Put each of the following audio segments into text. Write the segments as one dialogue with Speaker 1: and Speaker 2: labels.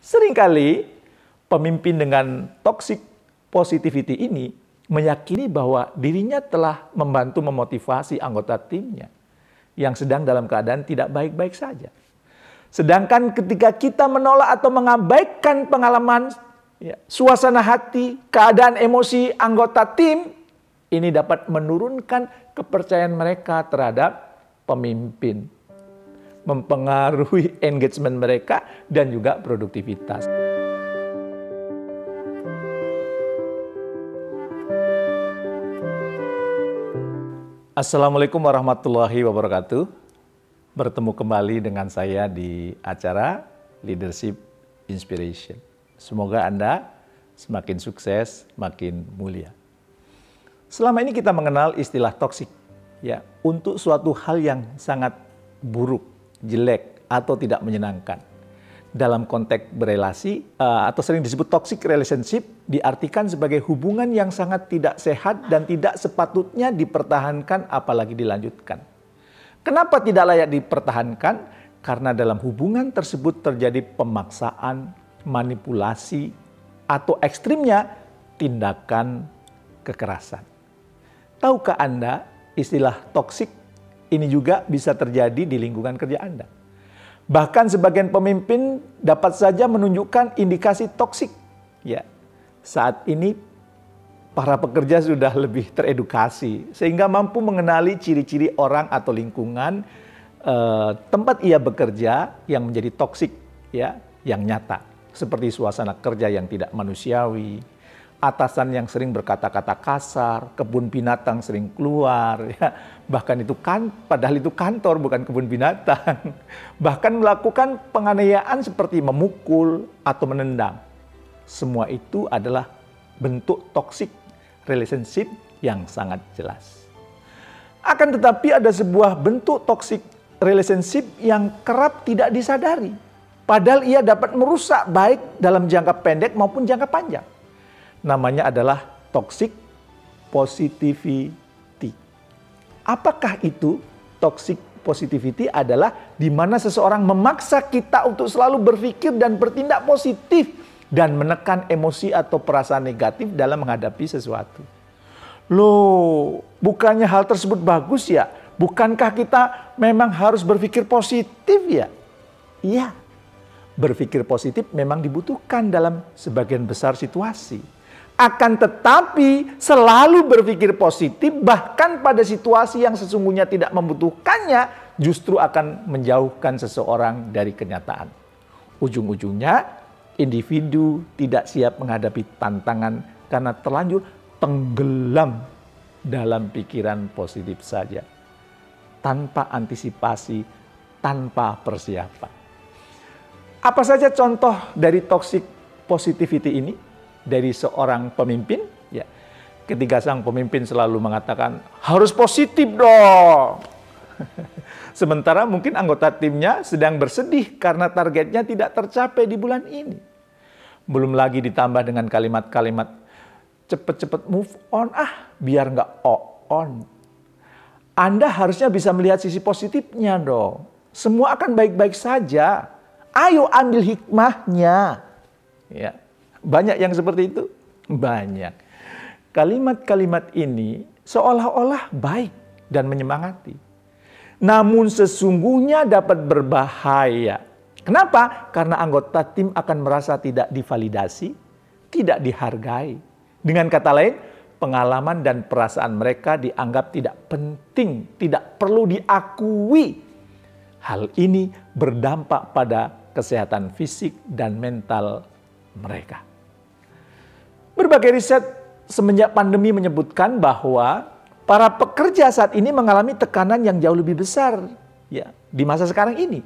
Speaker 1: Seringkali pemimpin dengan toxic positivity ini meyakini bahwa dirinya telah membantu memotivasi anggota timnya yang sedang dalam keadaan tidak baik-baik saja. Sedangkan ketika kita menolak atau mengabaikan pengalaman, suasana hati, keadaan emosi anggota tim, ini dapat menurunkan kepercayaan mereka terhadap pemimpin, mempengaruhi engagement mereka dan juga produktivitas. Assalamualaikum warahmatullahi wabarakatuh. Bertemu kembali dengan saya di acara Leadership Inspiration. Semoga Anda semakin sukses, makin mulia. Selama ini kita mengenal istilah toksik, untuk suatu hal yang sangat buruk, jelek, atau tidak menyenangkan. Dalam konteks berelasi, atau sering disebut toxic relationship, diartikan sebagai hubungan yang sangat tidak sehat dan tidak sepatutnya dipertahankan apalagi dilanjutkan. Kenapa tidak layak dipertahankan? Karena dalam hubungan tersebut terjadi pemaksaan, manipulasi, atau ekstrimnya tindakan kekerasan. Tahukah Anda istilah toksik ini juga bisa terjadi di lingkungan kerja Anda? Bahkan sebagian pemimpin dapat saja menunjukkan indikasi toksik. Saat ini para pekerja sudah lebih teredukasi sehingga mampu mengenali ciri-ciri orang atau lingkungan tempat ia bekerja yang menjadi toksik, yang nyata. Seperti suasana kerja yang tidak manusiawi, atasan yang sering berkata-kata kasar, kebun binatang sering keluar, bahkan itu padahal itu kantor bukan kebun binatang. Bahkan melakukan penganiayaan seperti memukul atau menendang. Semua itu adalah bentuk toxic relationship yang sangat jelas. Akan tetapi ada sebuah bentuk toxic relationship yang kerap tidak disadari. Padahal ia dapat merusak baik dalam jangka pendek maupun jangka panjang. Namanya adalah toxic positivity. Apakah itu toxic positivity? Adalah di mana seseorang memaksa kita untuk selalu berpikir dan bertindak positif dan menekan emosi atau perasaan negatif dalam menghadapi sesuatu. Loh, bukannya hal tersebut bagus ya? Bukankah kita memang harus berpikir positif ya? Iya, berpikir positif memang dibutuhkan dalam sebagian besar situasi. Akan tetapi selalu berpikir positif bahkan pada situasi yang sesungguhnya tidak membutuhkannya justru akan menjauhkan seseorang dari kenyataan. Ujung-ujungnya individu tidak siap menghadapi tantangan karena terlanjur tenggelam dalam pikiran positif saja. Tanpa antisipasi, tanpa persiapan. Apa saja contoh dari toxic positivity ini? Dari seorang pemimpin, ketika sang pemimpin selalu mengatakan harus positif dong. Sementara mungkin anggota timnya sedang bersedih karena targetnya tidak tercapai di bulan ini. Belum lagi ditambah dengan kalimat-kalimat cepet-cepet move on, biar nggak on. Anda harusnya bisa melihat sisi positifnya dong. Semua akan baik-baik saja. Ayo ambil hikmahnya. Banyak yang seperti itu? Banyak. Kalimat-kalimat ini seolah-olah baik dan menyemangati. Namun sesungguhnya dapat berbahaya. Kenapa? Karena anggota tim akan merasa tidak divalidasi, tidak dihargai. Dengan kata lain, pengalaman dan perasaan mereka dianggap tidak penting, tidak perlu diakui. Hal ini berdampak pada kesehatan fisik dan mental mereka. Berbagai riset semenjak pandemi menyebutkan bahwa para pekerja saat ini mengalami tekanan yang jauh lebih besar di masa sekarang ini.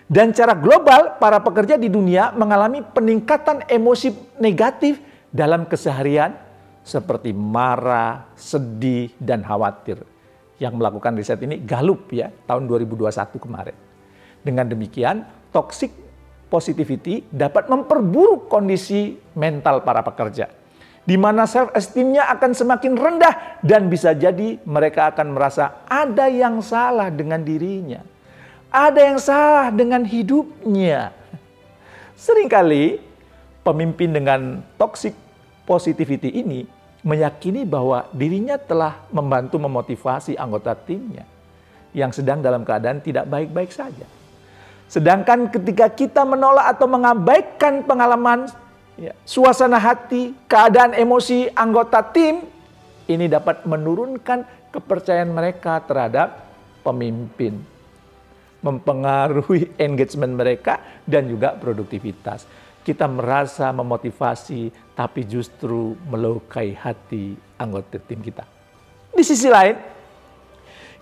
Speaker 1: Dan secara global para pekerja di dunia mengalami peningkatan emosi negatif dalam keseharian seperti marah, sedih, dan khawatir. Yang melakukan riset ini Gallup tahun 2021 kemarin. Dengan demikian toxic positivity dapat memperburuk kondisi mental para pekerja, di mana self-esteem-nya akan semakin rendah dan bisa jadi mereka akan merasa ada yang salah dengan dirinya, ada yang salah dengan hidupnya. Seringkali pemimpin dengan toxic positivity ini meyakini bahwa dirinya telah membantu memotivasi anggota timnya yang sedang dalam keadaan tidak baik-baik saja. Sedangkan ketika kita menolak atau mengabaikan pengalaman, suasana hati, keadaan emosi anggota tim, ini dapat menurunkan kepercayaan mereka terhadap pemimpin, mempengaruhi engagement mereka dan juga produktivitas. Kita merasa memotivasi, tapi justru melukai hati anggota tim kita. Di sisi lain,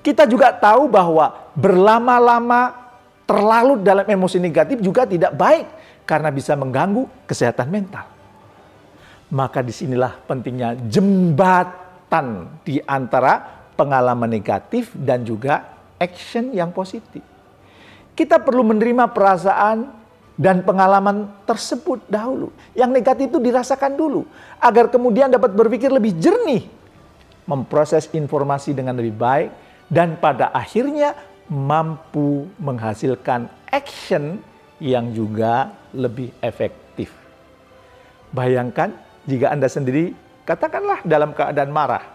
Speaker 1: kita juga tahu bahwa berlama-lama terlalu dalam emosi negatif juga tidak baik karena bisa mengganggu kesehatan mental. Maka disinilah pentingnya jembatan di antara pengalaman negatif dan juga action yang positif. Kita perlu menerima perasaan dan pengalaman tersebut dahulu. Yang negatif itu dirasakan dulu, agar kemudian dapat berpikir lebih jernih, memproses informasi dengan lebih baik, dan pada akhirnya mampu menghasilkan action yang juga lebih efektif. Bayangkan jika Anda sendiri, katakanlah dalam keadaan marah,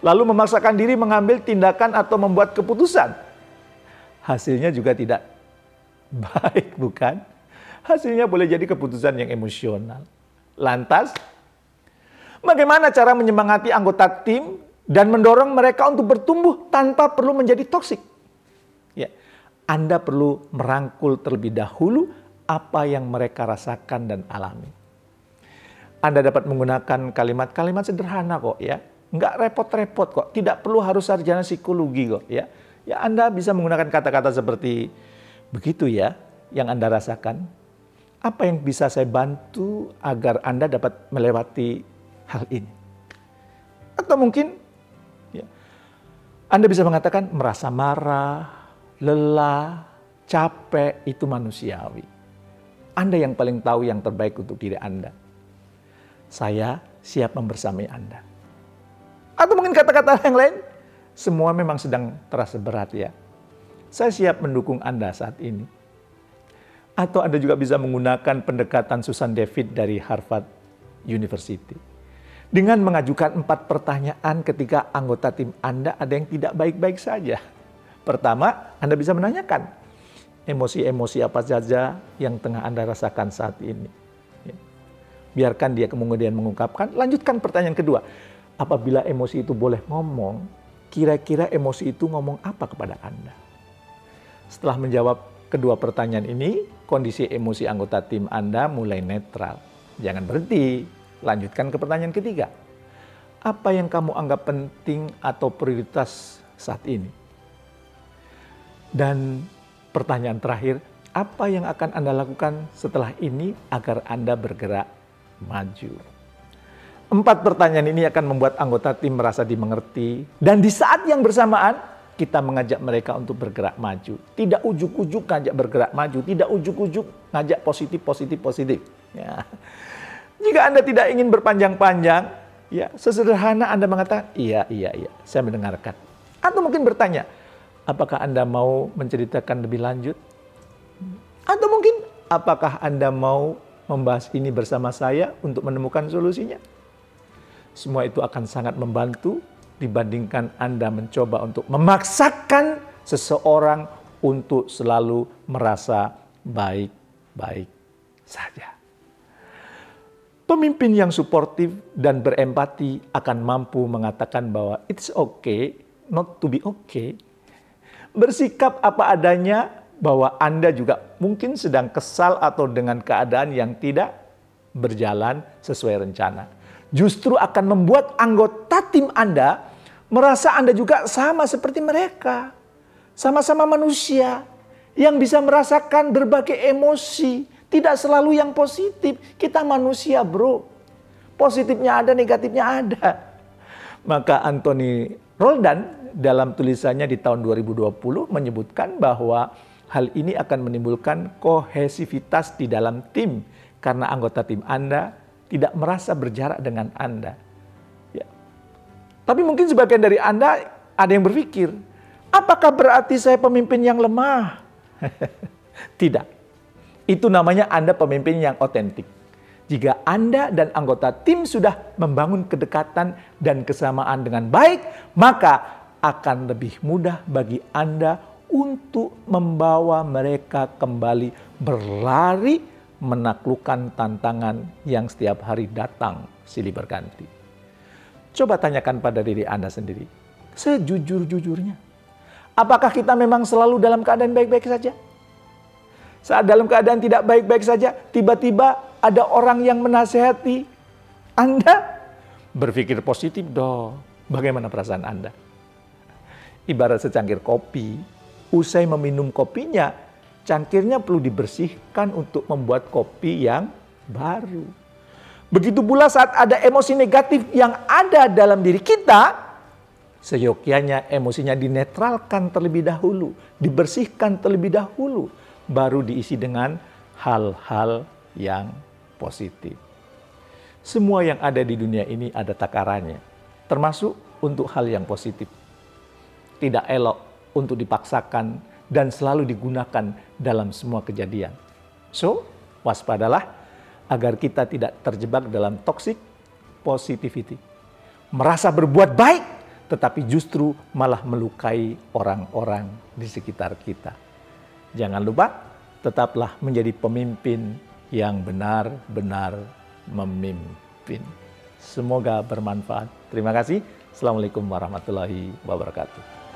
Speaker 1: lalu memaksakan diri mengambil tindakan atau membuat keputusan. Hasilnya juga tidak baik, bukan? Hasilnya boleh jadi keputusan yang emosional. Lantas, bagaimana cara menyemangati anggota tim dan mendorong mereka untuk bertumbuh tanpa perlu menjadi toksik? Ya, Anda perlu merangkul terlebih dahulu apa yang mereka rasakan dan alami. Anda dapat menggunakan kalimat-kalimat sederhana kok ya. Nggak repot-repot kok. Tidak perlu harus sarjana psikologi kok ya. Ya, Anda bisa menggunakan kata-kata seperti begitu ya yang Anda rasakan. Apa yang bisa saya bantu agar Anda dapat melewati hal ini? Atau mungkin ya, Anda bisa mengatakan merasa marah, lelah, capek itu manusiawi. Anda yang paling tahu yang terbaik untuk diri Anda. Saya siap membersamai Anda. Atau mungkin kata-kata yang lain, semua memang sedang terasa berat ya. Saya siap mendukung Anda saat ini. Atau Anda juga bisa menggunakan pendekatan Susan David dari Harvard University. Dengan mengajukan 4 pertanyaan ketika anggota tim Anda ada yang tidak baik-baik saja. Pertama, Anda bisa menanyakan, emosi-emosi apa saja yang tengah Anda rasakan saat ini. Biarkan dia kemudian mengungkapkan. Lanjutkan pertanyaan kedua. Apabila emosi itu boleh ngomong, kira-kira emosi itu ngomong apa kepada Anda? Setelah menjawab kedua pertanyaan ini, kondisi emosi anggota tim Anda mulai netral. Jangan berhenti, lanjutkan ke pertanyaan ketiga. Apa yang kamu anggap penting atau prioritas saat ini? Dan pertanyaan terakhir, apa yang akan Anda lakukan setelah ini agar Anda bergerak maju? 4 pertanyaan ini akan membuat anggota tim merasa dimengerti. Dan di saat yang bersamaan, kita mengajak mereka untuk bergerak maju. Tidak ujuk-ujuk ngajak bergerak maju. Tidak ujuk-ujuk ngajak positif. Ya. Jika Anda tidak ingin berpanjang-panjang, ya sesederhana Anda mengatakan, iya, saya mendengarkan. Atau mungkin bertanya, apakah Anda mau menceritakan lebih lanjut? Atau mungkin, apakah Anda mau membahas ini bersama saya untuk menemukan solusinya? Semua itu akan sangat membantu dibandingkan Anda mencoba untuk memaksakan seseorang untuk selalu merasa baik-baik saja. Pemimpin yang suportif dan berempati akan mampu mengatakan bahwa it's okay not to be okay. Bersikap apa adanya bahwa Anda juga mungkin sedang kesal atau dengan keadaan yang tidak berjalan sesuai rencana. Justru akan membuat anggota tim Anda merasa Anda juga sama seperti mereka. Sama-sama manusia yang bisa merasakan berbagai emosi. Tidak selalu yang positif. Kita manusia bro. Positifnya ada, negatifnya ada. Maka Anthony Roldan dalam tulisannya di tahun 2020 menyebutkan bahwa hal ini akan menimbulkan kohesivitas di dalam tim. Karena anggota tim Anda tidak merasa berjarak dengan Anda. Ya. Tapi mungkin sebagian dari Anda ada yang berpikir, apakah berarti saya pemimpin yang lemah? Tidak. Itu namanya Anda pemimpin yang otentik. Jika Anda dan anggota tim sudah membangun kedekatan dan kesamaan dengan baik, maka akan lebih mudah bagi Anda untuk membawa mereka kembali berlari menaklukkan tantangan yang setiap hari datang silih berganti. Coba tanyakan pada diri Anda sendiri, sejujur-jujurnya, apakah kita memang selalu dalam keadaan baik-baik saja? Saat dalam keadaan tidak baik-baik saja, tiba-tiba ada orang yang menasehati Anda, berpikir positif dong. Bagaimana perasaan Anda? Ibarat secangkir kopi, usai meminum kopinya, cangkirnya perlu dibersihkan untuk membuat kopi yang baru. Begitu pula saat ada emosi negatif yang ada dalam diri kita, seyogyanya emosinya dinetralkan terlebih dahulu, dibersihkan terlebih dahulu, baru diisi dengan hal-hal yang positif. Semua yang ada di dunia ini ada takarannya, termasuk untuk hal yang positif. Tidak elok untuk dipaksakan dan selalu digunakan dalam semua kejadian. So, waspadalah agar kita tidak terjebak dalam toxic positivity. Merasa berbuat baik, tetapi justru malah melukai orang-orang di sekitar kita. Jangan lupa, tetaplah menjadi pemimpin yang benar-benar memimpin. Semoga bermanfaat. Terima kasih. Assalamualaikum warahmatullahi wabarakatuh.